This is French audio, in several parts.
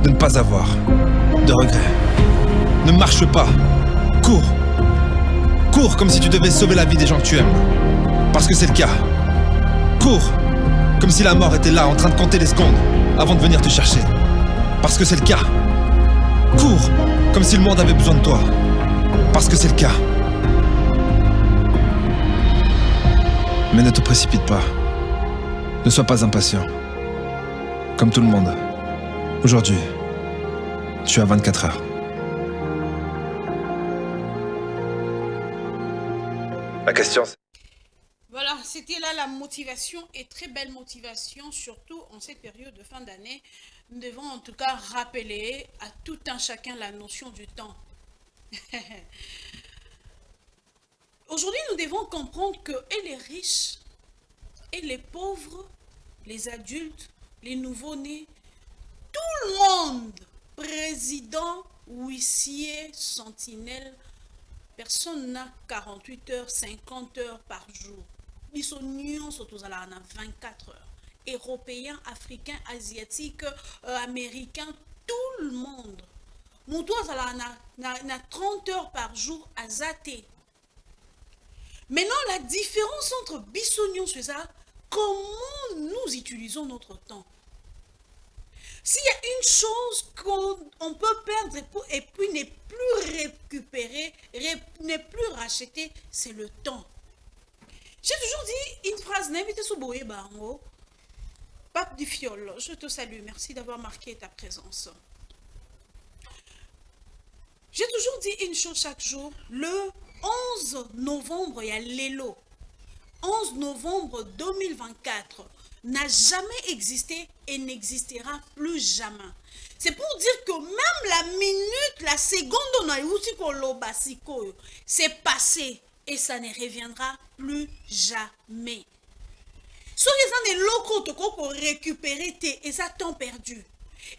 de ne pas avoir de regrets. Ne marche pas. Cours. Cours comme si tu devais sauver la vie des gens que tu aimes. Parce que c'est le cas. Cours comme si la mort était là en train de compter les secondes avant de venir te chercher. Parce que c'est le cas. Cours comme si le monde avait besoin de toi. Parce que c'est le cas. Mais ne te précipite pas. Ne sois pas impatient. Comme tout le monde. Aujourd'hui, tu as 24 heures. La question, c'est... Voilà, c'était là la motivation et très belle motivation, surtout en cette période de fin d'année. Nous devons en tout cas rappeler à tout un chacun la notion du temps. Aujourd'hui, nous devons comprendre que et les riches, et les pauvres, les adultes, les nouveaux-nés, tout le monde, président, huissier, sentinelle, personne n'a 48 heures, 50 heures par jour. Ils sont nyonso tozala na 24 heures. Européens, Africains, Asiatiques, Américains, tout le monde. Moutou azala na 30 heures par jour à Zate. Maintenant, la différence entre Bissonion et ça, comment nous utilisons notre temps. S'il y a une chose qu'on peut perdre et puis ne plus récupérer, ne plus racheter, c'est le temps. J'ai toujours dit une phrase, n'invite sous Boé Bango, Pape du Fiol, je te salue, merci d'avoir marqué ta présence. J'ai toujours dit une chose chaque jour, le 11 novembre, il y a l'élo. 11 novembre 2024 n'a jamais existé et n'existera plus jamais. C'est pour dire que même la minute, la seconde, on a eu c'est passé et ça ne reviendra plus jamais. Ce qui est des locaux pour récupérer et ça temps perdu.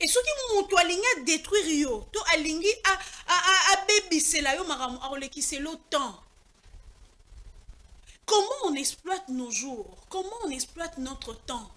Et ce qui montent à ligner détruire yo, to à ligner à baby c'est là yo maram qui c'est le temps. Comment on exploite nos jours? Comment on exploite notre temps?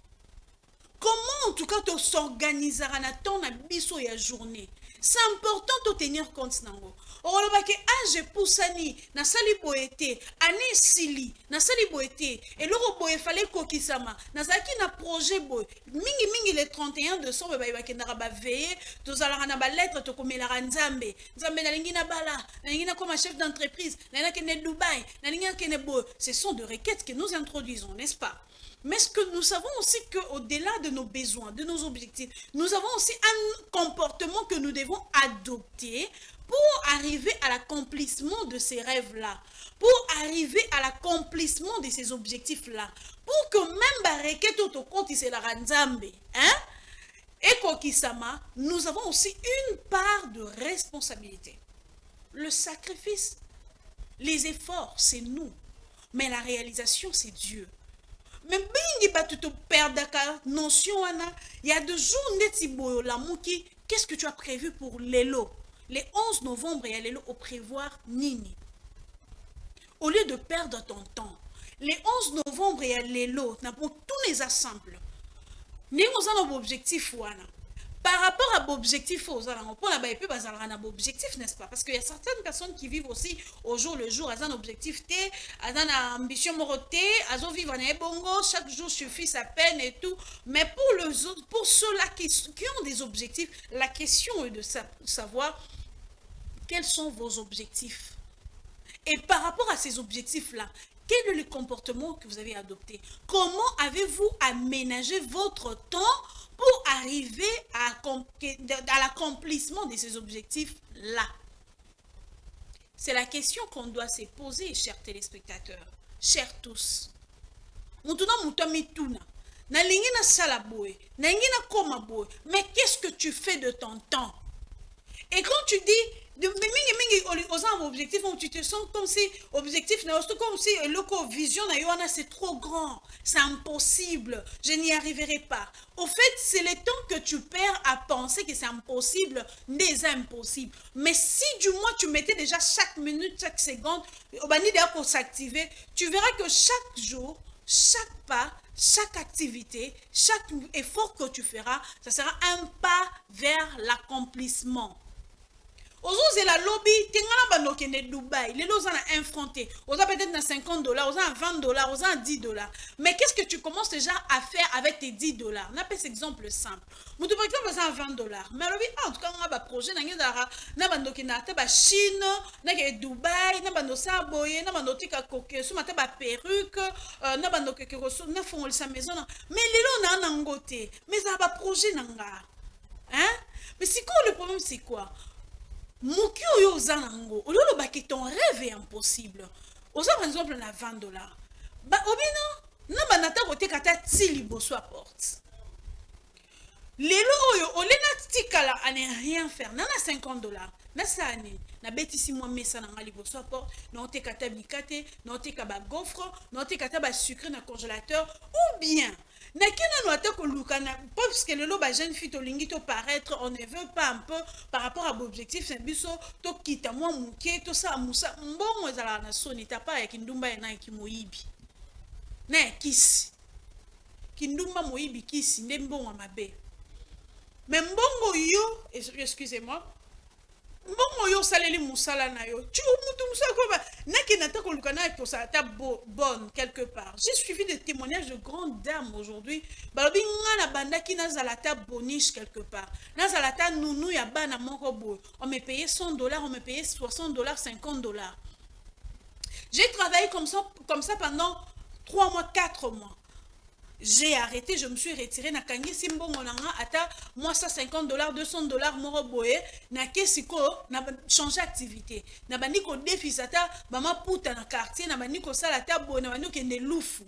Comment en tout cas tu s'organiser à temps na biso ya journée? C'est important de tenir compte nango. Or le baké âge poussani na sali boete, année sili na sali boete et le boye fallait kokisama na zaki na projet boy. Mingi le 31 décembre ba ibake na ba veiller, to zala na ba lettre to komela nzambe. Nzambe na lingi na bala, na lingi na comme chef d'entreprise, na lingi na Dubaï, na lingi na boy. Ce sont des requêtes que nous introduisons, n'est-ce pas? Mais ce que nous savons aussi qu'au-delà de nos besoins, de nos objectifs, nous avons aussi un comportement que nous devons adopter pour arriver à l'accomplissement de ces rêves-là, pour arriver à l'accomplissement de ces objectifs-là, pour que même Bareket Otokoti c'est la Ranzambe, hein? Et Kokisama, nous avons aussi une part de responsabilité. Le sacrifice, les efforts, c'est nous, mais la réalisation, c'est Dieu. Mais bingi ba tu te perds la notion il y a 2 jours neti boyo la mouki, qu'est-ce que tu as prévu pour l'élo? Les 11 novembre il y a l'élo au prévoir nini. Au lieu de perdre ton temps, les 11 novembre il y a l'élo pour tous les assembles. Ni nous avons un objectif wana. Par rapport à l'objectif, on a un objectif, n'est-ce pas? Parce qu'il y a certaines personnes qui vivent aussi au jour le jour, elles ont un objectif, elles ont une ambition morotée, elles ont vivre en bongo, chaque jour suffit sa peine et tout. Mais pour ceux-là qui ont des objectifs, la question est de savoir quels sont vos objectifs. Et par rapport à ces objectifs-là, quel est le comportement que vous avez adopté? Comment avez-vous aménagé votre temps pour arriver à l'accomplissement de ces objectifs-là? C'est la question qu'on doit se poser, chers téléspectateurs, chers tous. Mais qu'est-ce que tu fais de ton temps? Et quand tu dis, objectif, tu te sens comme si objectif, comme si le vision c'est trop grand, c'est impossible, je n'y arriverai pas. Au fait, c'est le temps que tu perds à penser que c'est impossible, n'est impossible. Mais si du moins tu mettais déjà chaque minute, chaque seconde, pour s'activer, tu verras que chaque jour, chaque pas, chaque activité, chaque effort que tu feras, ça sera un pas vers l'accomplissement. ozozela lobby tingana bandokende Dubaï lelo oza na 1 franc te oza peut-être na 50 dollars oza na 20 dollars oza na 10 dollars mais qu'est-ce que tu commences déjà à faire avec tes 10 dollars na pesa exemple simple mutu par exemple oza na 20 dollars mais lobi en tout cas nga ba projet na ngezara na bandokende ata ba Chine na ke Dubaï na bandosa boye na bandotika koke so mata ba perruque na bandoke ke reso na fongolisa maison mais lelo na nango te mais ça ba projet nanga hein mais c'est quoi le problème c'est quoi Moki oyo oza nango, ololo baki ton rêve est impossible. Oza par exemple na 20 dollars. Ba obino, na banata kote kata tili boso à porte. Lelo oyo olena tikala à ne rien faire. Nana 50 dollars. Na sani, na betisi moi mesa na ngali boso à porte, na ote kata bikate, na ote ka ba gaufre, na ote kata ba sucre na congélateur ou bien na kena no atako lukana parce que lelo ba jeune fille to lingi to paraître on ne veut pas un peu par rapport à l'objectif c'est biso to kita moi muke to sa musa mbongo ezala na soni ta pa ya kindumba na kimoyibi na kisi kindumba moyibi kisi nde mbongo mabe mais mbongo yo excusez-moi mbongo yo saleli musala na yo tu mutu musala ko ba naki nata ko lukana ko sa ta bonne quelque part j'ai suivi des témoignages de grandes dames aujourd'hui balobi ngana bandaki na zalata boniche quelque part na zalata nounou ya bana moko boy on me payait 100 dollars on me payait 60 dollars 50 dollars j'ai travaillé comme ça pendant 3 mois 4 mois. J'ai arrêté, je me suis retiré na kangi simbo monanga ata moi 150 dollars 200 dollars moro boye na kesiko na changer activité na bandiko défi sata mama puta na quartier na bandiko sala ta boye na bandiko kende lufu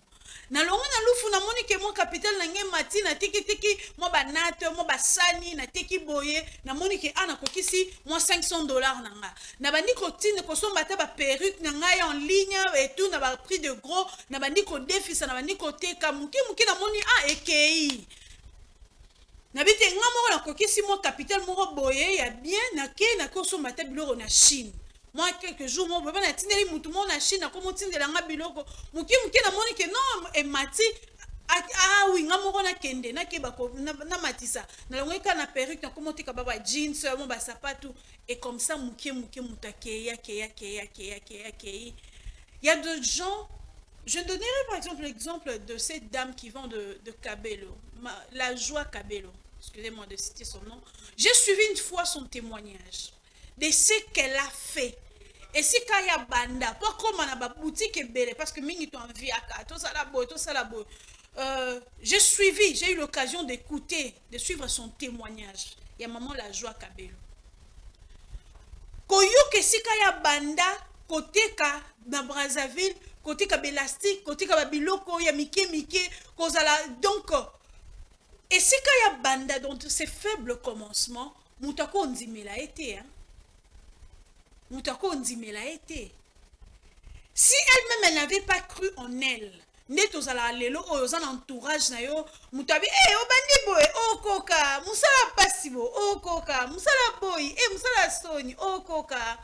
na longo na lufu na moni ke mon capital na nge mati na tiki mo banate mo basani na tiki boye na moni ke ana kokisi mo 500 dollars nanga na bandiko tine ko somba ta ba perruque na ngai en ligne et tout na ba prix de gros na bandiko défi na bandiko teka muki na moni ekei na bite nga moko na kokisi mo capital moko boye ya bien na ke na ko somba ta biloko na Chine. Moi, quelques jours, moi, je vais tindeli mutu mo na Chine, comme on tindela nga biloko. Muki na moni ke non, et mati, ah oui, nga moko na kende, na keba ko, na matisa. Na longo ka na perruque, na komo tika baba jeans, mo ba sapatu. Et comme ça, muki muta keya. Il y a d'autres gens, je donnerai par exemple l'exemple de cette dame qui vend de Kabelo, la joie Kabelo. Excusez-moi de citer son nom. J'ai suivi une fois son témoignage de ce qu'elle a fait. Et si kaya banda, pas comme on a ba boutique et belle, parce que mingi to envie à tout ça la boy. J'ai eu l'occasion d'écouter, de suivre son témoignage. Il y a maman la joie Kabelo. Koyo que si kaya banda, côté ka na Brazzaville, côté ka belastique, côté ka biloko ya mike, kozala donc. Et si kaya banda dans ces faibles commencements, mutako ndimela été hein. Si elle-même elle n'avait pas cru en elle, netozala lelo oyoza l'entourage na yo, mutabi obandi boy okoka, musala pasibo okoka, musala boy musala soni okoka.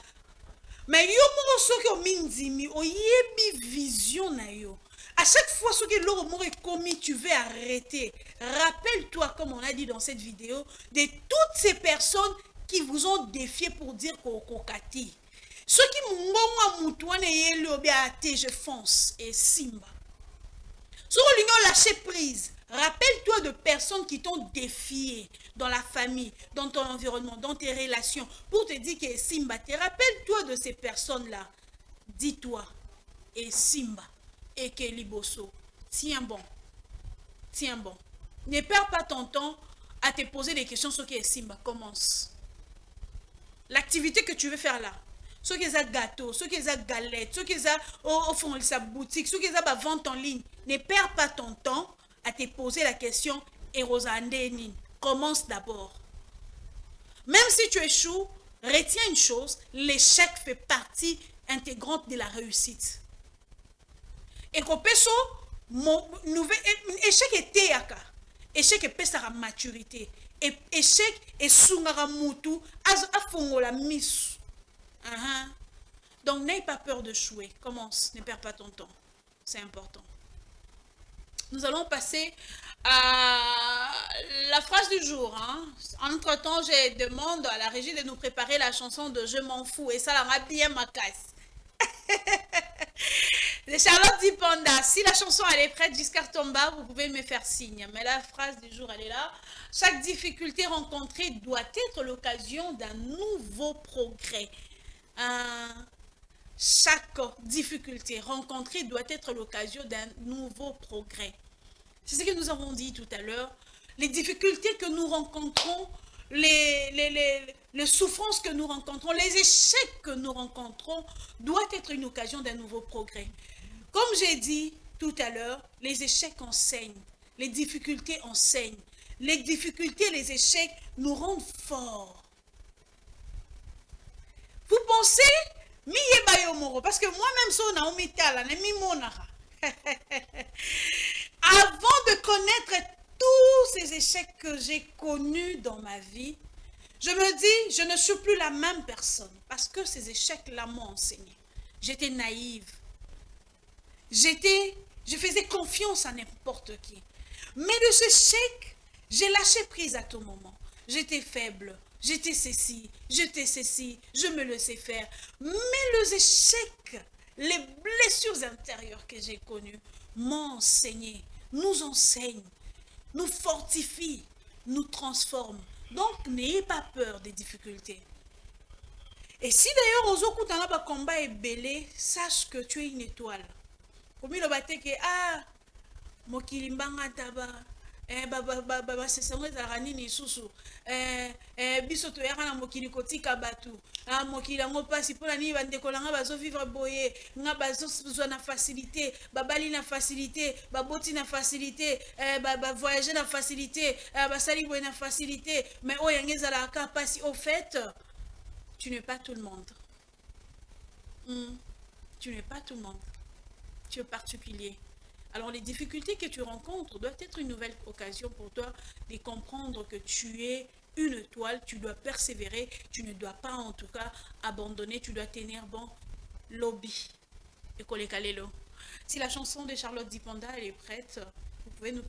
Mais yo moko soki o mindimi oyebi vision na yo. À chaque fois que l'eau est commis, tu veux arrêter. Rappelle-toi, comme on a dit dans cette vidéo, de toutes ces personnes qui vous ont défié pour dire kokokati. Ceux qui m'ont moutouane et je fonce et simba. Ceux qui ont lâché prise. Rappelle-toi de personnes qui t'ont défié dans la famille, dans ton environnement, dans tes relations, pour te dire que simba. Rappelle-toi de ces personnes-là. Dis-toi, et simba, et que liboso. Tiens bon. Ne perds pas ton temps à te poser des questions sur qui est simba. Commence. L'activité que tu veux faire là, ceux qui ont gâteau, ceux qui ont galette, ceux qui ont fond sa boutique, ceux qui ont vente en ligne, ne perds pas ton temps à te poser la question et Rosandénine. Commence d'abord. Même si tu échoues, retiens une chose, l'échec fait partie intégrante de la réussite. Et qu'on peut échec était yaka, échec est sa maturité. Et échec et sungara mutu afongola misu. Donc n'aie pas peur de jouer. Commence, ne perds pas ton temps. C'est important. Nous allons passer à la phrase du jour. Hein. Entre-temps, je demande à la régie de nous préparer la chanson de Je m'en fous. Et ça la bien ma casse. De Charlotte Dipanda. Si la chanson elle est prête jusqu'à tomber, vous pouvez me faire signe. Mais la phrase du jour, elle est là. Chaque difficulté rencontrée doit être l'occasion d'un nouveau progrès. Chaque difficulté rencontrée doit être l'occasion d'un nouveau progrès. C'est ce que nous avons dit tout à l'heure. Les difficultés que nous rencontrons, les souffrances que nous rencontrons, les échecs que nous rencontrons, doivent être une occasion d'un nouveau progrès. Comme j'ai dit tout à l'heure, les échecs enseignent, les difficultés enseignent. Les difficultés, les échecs nous rendent forts. Vous pensez, parce que moi-même, avant de connaître tous ces échecs que j'ai connus dans ma vie, je me dis, je ne suis plus la même personne parce que ces échecs-là m'ont enseigné. J'étais naïve. Je faisais confiance à n'importe qui. Mais les échecs, j'ai lâché prise à tout moment. J'étais faible, j'étais ceci, je me laissais faire. Mais les échecs, les blessures intérieures que j'ai connues m'ont enseigné, nous enseignent, nous fortifient, nous transforment. Donc, n'ayez pas peur des difficultés. Et si d'ailleurs, aux autres, un combat est belé, sache que tu es une étoile. Comme il a dit que, ah, mokilimbanga taba, c'est ça, ni susu, bisoto yaka mokili kotika batu, mokili yango pasi pona ni bandeko langa bazo vivre boye, nga bazo besoin na facilité, babali na facilité, baboti na facilité, voyager na facilité, basali boye na facilité, mais oh yangeza la ka pasi. Au fait, tu n'es pas tout le monde. Tu n'es pas tout le monde. Tu es particulier. Alors les difficultés que tu rencontres doivent être une nouvelle occasion pour toi de comprendre que tu es une étoile, tu dois persévérer, tu ne dois pas en tout cas abandonner, tu dois tenir bon lobby. Et si la chanson de Charlotte Dipanda elle est prête, vous pouvez nous permettre